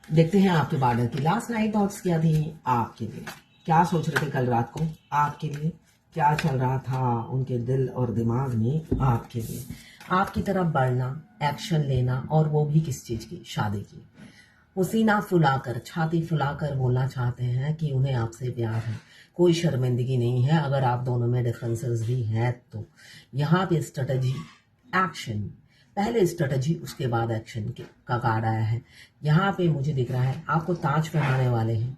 देखते हैं आपके पार्टनर की लास्ट नाइट थॉट्स क्या थी आपके लिए। क्या सोच रहे थे कल रात को आपके लिए, क्या चल रहा था उनके दिल और दिमाग में आपके लिए। आपकी तरफ बढ़ना, एक्शन लेना, और वो भी किस चीज़ की, शादी की। वो सीना फुलाकर, छाती फुलाकर बोलना चाहते हैं कि उन्हें आपसे प्यार है, कोई शर्मिंदगी नहीं है। अगर आप दोनों में डिफरेंसेस भी हैं तो यहाँ पे स्ट्रेटजी, एक्शन, पहले स्ट्रेटजी उसके बाद एक्शन का कार्ड आया है। यहाँ पे मुझे दिख रहा है आपको ताज पहनाने वाले हैं,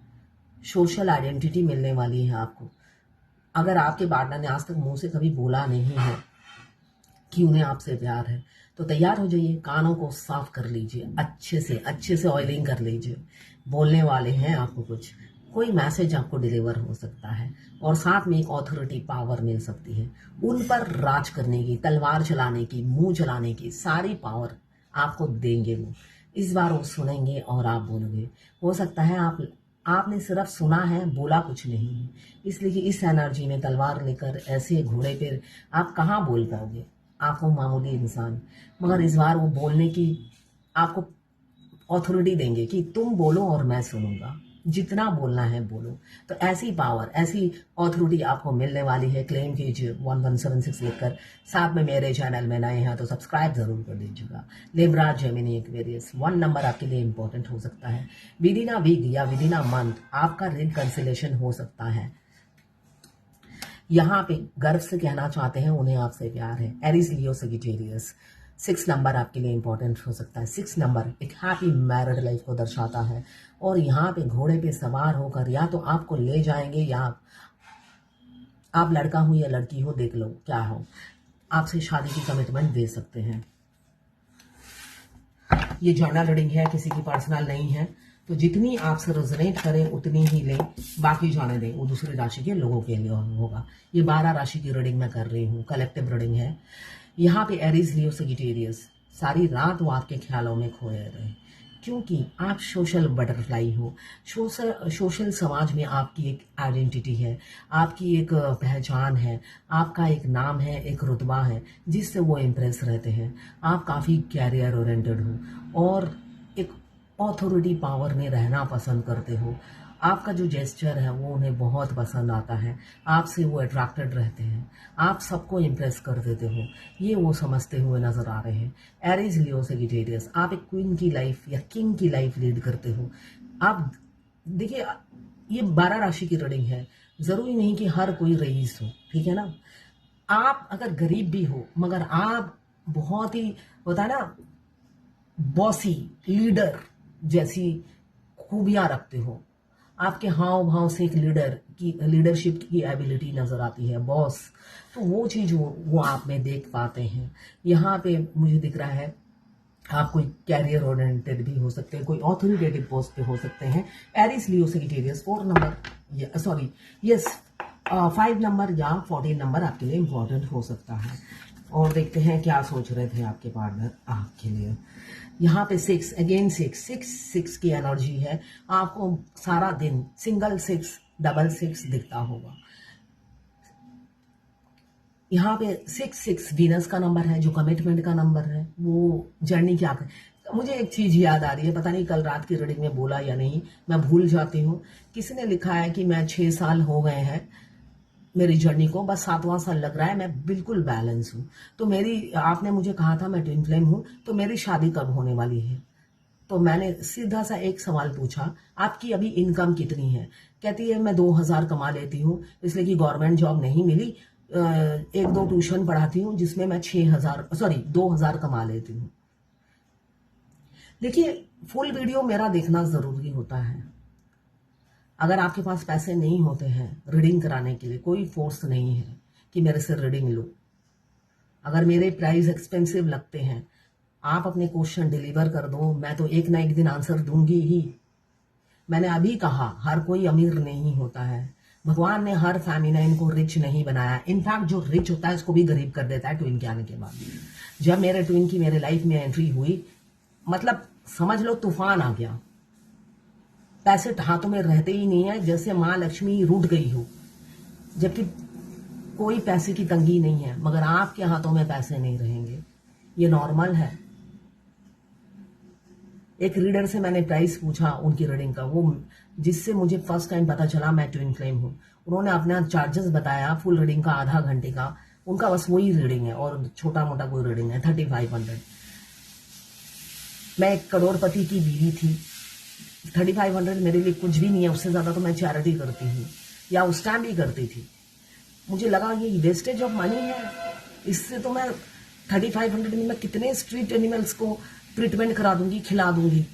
सोशल आइडेंटिटी मिलने वाली है आपको। अगर आपके पार्टनर ने आज तक मुंह से कभी बोला नहीं है कि उन्हें आपसे प्यार है, तो तैयार हो जाइए, कानों को साफ कर लीजिए, अच्छे से ऑयलिंग कर लीजिए। बोलने वाले हैं आपको कुछ, कोई मैसेज आपको डिलीवर हो सकता है, और साथ में एक ऑथोरिटी पावर मिल सकती है। उन पर राज करने की, तलवार चलाने की, मुंह चलाने की सारी पावर आपको देंगे वो। इस बार वो सुनेंगे और आप बोलोगे। हो सकता है आपने सिर्फ सुना है, बोला कुछ नहीं है। इसलिए कि इस एनर्जी में तलवार लेकर ऐसे घोड़े पर आप कहाँ बोल पाओगे, आपको मामूली इंसान। मगर इस बार वो बोलने की आपको ऑथोरिटी देंगे कि तुम बोलो और मैं सुनूंगा, जितना बोलना है बोलो। तो ऐसी पावर, ऐसी ऑथोरिटी आपको मिलने वाली है। क्लेम कीजिए 1176 लिखकर। साथ में मेरे चैनल में नए हैं तो सब्सक्राइब जरूर कर दीजिएगा। लिब्रा, जेमिनी, एक्वेरियस, 1 नंबर आपके लिए इंपॉर्टेंट हो सकता है। विद इन अ वीक या विद इन अ मंथ आपका रिकंसिलेशन हो सकता है। यहाँ पे गर्व से कहना चाहते हैं उन्हें आपसे प्यार है। एरीज, लियो, सजिटेरियस, 6 नंबर आपके लिए इंपॉर्टेंट हो सकता है। 6 नंबर एक हैप्पी मैरिड लाइफ को दर्शाता है। और यहाँ पे घोड़े पे सवार होकर या तो आपको ले जाएंगे, या आप लड़का हो या लड़की हो, देख लो क्या हो, आपसे शादी की कमिटमेंट दे सकते हैं। ये जर्नल रीडिंग है, किसी की पर्सनल नहीं है, तो जितनी आपसे रेजोनेट करें उतनी ही लें, बाकी जाने दें, वो दूसरी राशि के लोगों के लिए होगा। ये 12 राशि की रीडिंग मैं कर रही हूँ, कलेक्टिव रीडिंग है। यहाँ पे एरीज, लियो, सजिटेरियस, सारी रात वो आपके ख्यालों में खोए रहे, क्योंकि आप सोशल बटरफ्लाई हो। सोशल समाज में आपकी एक आइडेंटिटी है, आपकी एक पहचान है, आपका एक नाम है, एक रुतबा है, जिससे वो इम्प्रेस रहते हैं। आप काफ़ी कैरियर ओरिएंटेड हो और एक ऑथोरिटी पावर में रहना पसंद करते हो। आपका जो जेस्चर है वो उन्हें बहुत पसंद आता है, आपसे वो अट्रैक्टेड रहते हैं, आप सबको इम्प्रेस कर देते हो, ये वो समझते हुए नजर आ रहे हैं। एरीज, लियो, सजिटेरियस, आप एक क्वीन की लाइफ या किंग की लाइफ लीड करते हो। आप देखिए, ये 12 राशि की रीडिंग है, जरूरी नहीं कि हर कोई रईस हो, ठीक है ना। आप अगर गरीब भी हो, मगर आप बहुत ही, होता है ना, बॉसी लीडर जैसी खूबियां रखते हो। आपके हाव भाव से एक लीडरशिप की एबिलिटी नजर आती है, बॉस। तो वो चीज वो आप में देख पाते हैं। यहाँ पे मुझे दिख रहा है आप कोई कैरियर ओरिएंटेड भी हो सकते हैं, कोई ऑथोरिटेटिव पोस्ट पे हो सकते हैं। Aries, Leo, Sagittarius, 4 number, sorry, yes, 5 number या 14 नंबर आपके लिए इंपॉर्टेंट हो सकता है। और देखते हैं क्या सोच रहे थे आपके पार्टनर आपके लिए। यहाँ पे 6, अगेन 6 की एनर्जी है। आपको सारा दिन सिंगल 6, डबल 6 दिखता होगा। यहाँ पे 6 वीनस का नंबर है, जो कमिटमेंट का नंबर है, वो जर्नी क्या है। मुझे एक चीज याद आ रही है, पता नहीं कल रात की रीडिंग में बोला या नहीं, मैं भूल जाती हूँ। किसी ने लिखा है कि मैं 6 साल हो गए हैं मेरी जर्नी को, बस 7वां साल लग रहा है, मैं बिल्कुल बैलेंस हूँ। तो मेरी, आपने मुझे कहा था मैं ट्विन फ्लेम हूँ, तो मेरी शादी कब होने वाली है। तो मैंने सीधा सा एक सवाल पूछा, आपकी अभी इनकम कितनी है। कहती है मैं 2000 कमा लेती हूँ, इसलिए कि गवर्नमेंट जॉब नहीं मिली, 1-2 ट्यूशन पढ़ाती हूँ जिसमें मैं 2000 कमा लेती हूँ। देखिए, फुल वीडियो मेरा देखना जरूरी होता है। अगर आपके पास पैसे नहीं होते हैं रीडिंग कराने के लिए, कोई फोर्स नहीं है कि मेरे से रीडिंग लो। अगर मेरे प्राइस एक्सपेंसिव लगते हैं, आप अपने क्वेश्चन डिलीवर कर दो, मैं तो एक ना एक दिन आंसर दूंगी ही। मैंने अभी कहा हर कोई अमीर नहीं होता है, भगवान ने हर फेमिनाइन को रिच नहीं बनाया। इनफैक्ट जो रिच होता है उसको भी गरीब कर देता है ट्विन के आने के बाद। जब मेरे ट्विन की मेरे लाइफ में एंट्री हुई, मतलब समझ लो तूफान आ गया। पैसे हाथों में रहते ही नहीं है, जैसे माँ लक्ष्मी रूठ गई हो, जबकि कोई पैसे की तंगी नहीं है, मगर आपके हाथों में पैसे नहीं रहेंगे, ये नॉर्मल है। एक रीडर से मैंने प्राइस पूछा उनकी रीडिंग का, वो जिससे मुझे फर्स्ट टाइम पता चला मैं ट्विन फ्लेम हूँ। उन्होंने अपना चार्जेस बताया फुल रीडिंग का, आधा घंटे का, उनका बस वही रीडिंग है और छोटा मोटा कोई रीडिंग है 3500। मैं एक करोड़पति की बीवी थी, 3500 मेरे लिए कुछ भी नहीं है, उससे ज्यादा तो मैं चैरिटी करती हूँ या उस टाइम भी करती थी। मुझे लगा ये वेस्टेज ऑफ मनी है, इससे तो मैं 3500 में मैं कितने स्ट्रीट एनिमल्स को ट्रीटमेंट करा दूंगी, खिला दूंगी।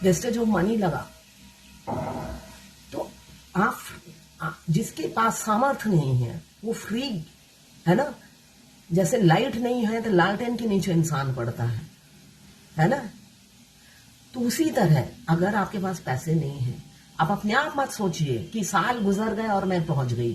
वेस्टेज ऑफ मनी लगा। तो आप जिसके पास सामर्थ्य नहीं है वो फ्री है ना, जैसे लाइट नहीं है तो लालटेन के नीचे इंसान पड़ता है ना। तो उसी तरह अगर आपके पास पैसे नहीं है, आप अपने आप मत सोचिए कि साल गुजर गए और मैं पहुंच गई,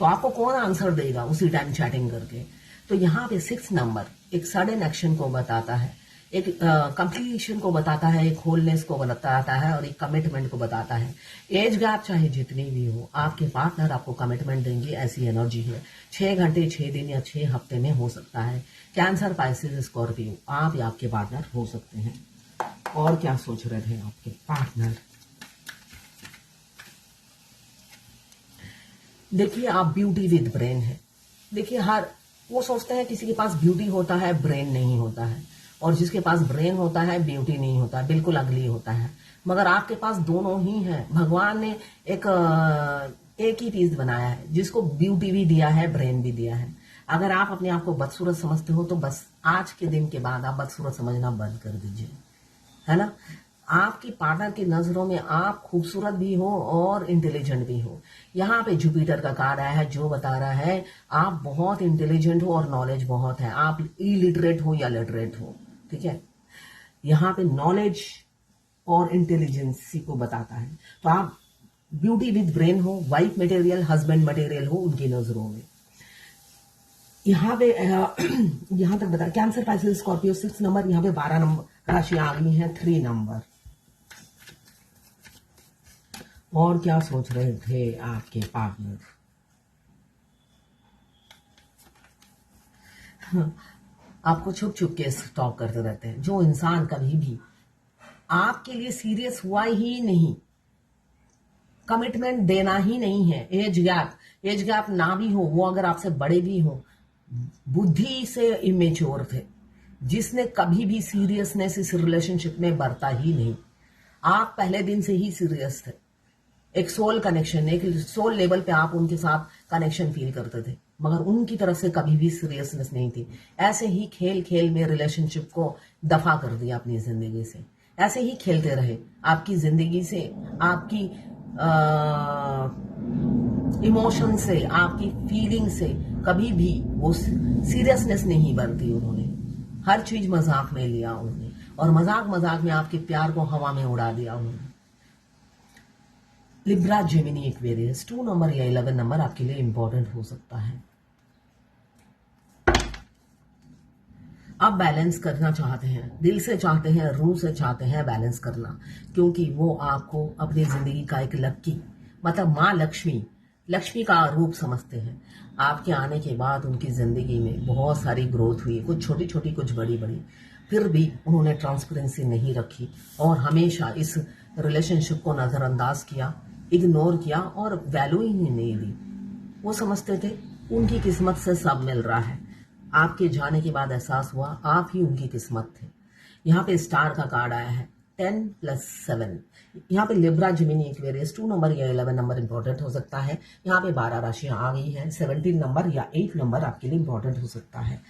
तो आपको कौन आंसर देगा उसी टाइम चैटिंग करके। तो यहाँ पे 6 नंबर एक सडन एक्शन को बताता है, एक कंप्लीशन को बताता है, एक होलनेस को बताता है और एक कमिटमेंट को बताता है। एज गैप चाहे जितनी भी हो, आपके पार्टनर आपको कमिटमेंट देंगे, ऐसी एनर्जी है। 6 घंटे 6 दिन या 6 हफ्ते में हो सकता है। कैंसर, पाइसेस, स्कॉर्पियो, आप या आपके पार्टनर हो सकते हैं। और क्या सोच रहे थे आपके पार्टनर? देखिए आप ब्यूटी विद ब्रेन है। देखिए हर वो सोचते हैं किसी के पास ब्यूटी होता है ब्रेन नहीं होता है, और जिसके पास ब्रेन होता है ब्यूटी नहीं होता है, बिल्कुल अगली होता है। मगर आपके पास दोनों ही है। भगवान ने एक ही पीस बनाया है जिसको ब्यूटी भी दिया है, ब्रेन भी दिया है। अगर आप अपने आप को बदसूरत समझते हो तो बस आज के दिन के बाद आप बदसूरत समझना बंद कर दीजिए, है ना। आपकी पार्टनर की नजरों में आप खूबसूरत भी हो और इंटेलिजेंट भी हो। यहाँ पे जुपिटर का कार्ड आया है जो बता रहा है आप बहुत इंटेलिजेंट हो और नॉलेज बहुत है। आप इलिटरेट हो या लिटरेट हो, ठीक है। यहाँ पे नॉलेज और इंटेलिजेंसी को बताता है। तो आप ब्यूटी विद ब्रेन हो, वाइफ मटेरियल, हस्बैंड मटेरियल हो उनकी नजरों में। यहाँ पे यहाँ तक बता, कैंसर, पाइसेस, स्कॉर्पियो 6 नंबर। यहाँ पे 12 नंबर राशि आ गई है, 3 नंबर। और क्या सोच रहे थे आपके पार्टनर? आपको छुप छुप के स्टॉक करते रहते हैं। जो इंसान कभी भी आपके लिए सीरियस हुआ ही नहीं, कमिटमेंट देना ही नहीं है, एज गैप ना भी हो, वो अगर आपसे बड़े भी हो, बुद्धि से इमेच्योर थे, जिसने कभी भी सीरियसनेस इस रिलेशनशिप में बरता ही नहीं। आप पहले दिन से ही सीरियस थे। एक सोल कनेक्शन, एक सोल लेवल पे आप उनके साथ कनेक्शन फील करते थे, मगर उनकी तरफ से कभी भी सीरियसनेस नहीं थी। ऐसे ही खेल खेल में रिलेशनशिप को दफा कर दिया अपनी जिंदगी से। ऐसे ही खेलते रहे, आपकी जिंदगी से, आपकी इमोशन से, आपकी फीलिंग से कभी भी वो सीरियसनेस नहीं बरती उन्होंने। हर चीज मजाक में लिया उन्होंने, और मजाक में आपके प्यार को हवा में उड़ा दिया उन्होंने। लिब्रा, जेमिनी, एक्वेरियस 2 नंबर या 11 नंबर आपके लिए इंपॉर्टेंट हो सकता है। आप बैलेंस करना चाहते हैं, दिल से चाहते हैं, रूह से चाहते हैं बैलेंस करना, क्योंकि वो आपको अपनी जिंदगी का एक लक्की, मतलब माँ लक्ष्मी का रूप समझते हैं। आपके आने के बाद उनकी जिंदगी में बहुत सारी ग्रोथ हुई, कुछ छोटी छोटी कुछ बड़ी बड़ी, फिर भी उन्होंने ट्रांसपेरेंसी नहीं रखी और हमेशा इस रिलेशनशिप को नजरअंदाज किया, इग्नोर किया और वैल्यू ही नहीं दी। वो समझते थे उनकी किस्मत से सब मिल रहा है। आपके जाने के बाद एहसास हुआ आप ही उनकी किस्मत थे। यहाँ पे स्टार का कार्ड आया है 10+7। यहाँ पे लिब्रा, जेमिनी, एक्वेरियस 2 नंबर या 11 नंबर इंपॉर्टेंट हो सकता है। यहाँ पे 12 राशियां आ गई हैं, 17 नंबर या 8 नंबर आपके लिए इंपॉर्टेंट हो सकता है।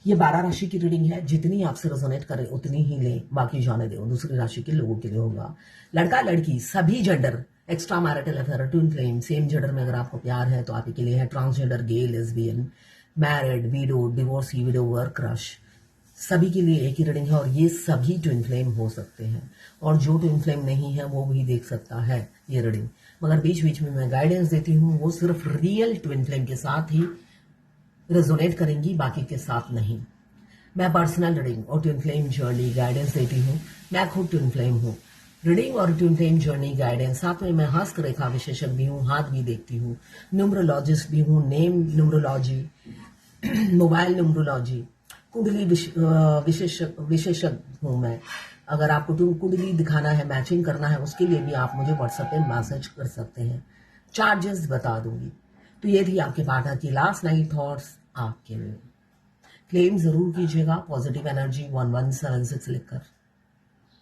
ये 12 राशि की रीडिंग है, जितनी आपसे रेजोनेट करे उतनी ही लें, बाकी जाने दो, दूसरी राशि के लोगों के लिए होगा। लड़का लड़की सभी gender, extra marital affair, twin flame, same gender में अगर आपको प्यार है तो आप के लिए है। Transgender, gay, lesbian, married, widow, divorcee, widower, crush, सभी के लिए एक ही रीडिंग है और ये सभी ट्विन फ्लेम हो सकते हैं। और जो ट्विन फ्लेम नहीं है वो भी देख सकता है ये रीडिंग, मगर बीच बीच में मैं गाइडेंस देती हूँ, वो सिर्फ रियल ट्विन फ्लेम के साथ ही रेजोनेट करेंगी, बाकी के साथ नहीं। मैं पर्सनल रीडिंग और ट्विन फ्लेम जर्नी गाइडेंस देती हूँ। मैं खुद ट्विन फ्लेम हूँ। रीडिंग और ट्विन फ्लेम जर्नी गाइडेंस, साथ में मैं हस्तरेखा विशेषज्ञ भी हूँ, हाथ भी देखती हूँ, न्यूमरोलॉजिस्ट भी हूँ, नेम न्यूमरोलॉजी मोबाइल न्यूमरोलॉजी, कुंडली विशेषज्ञ हूँ मैं। अगर आपको कुंडली दिखाना है, मैचिंग करना है, उसके लिए भी आप मुझे व्हाट्सएप पे मैसेज कर सकते हैं, चार्जेस बता दूंगी। तो ये थी आपके पार्टनर की लास्ट नाइट थॉट्स आपके लिए। क्लेम जरूर कीजिएगा पॉजिटिव एनर्जी 1176 लिखकर।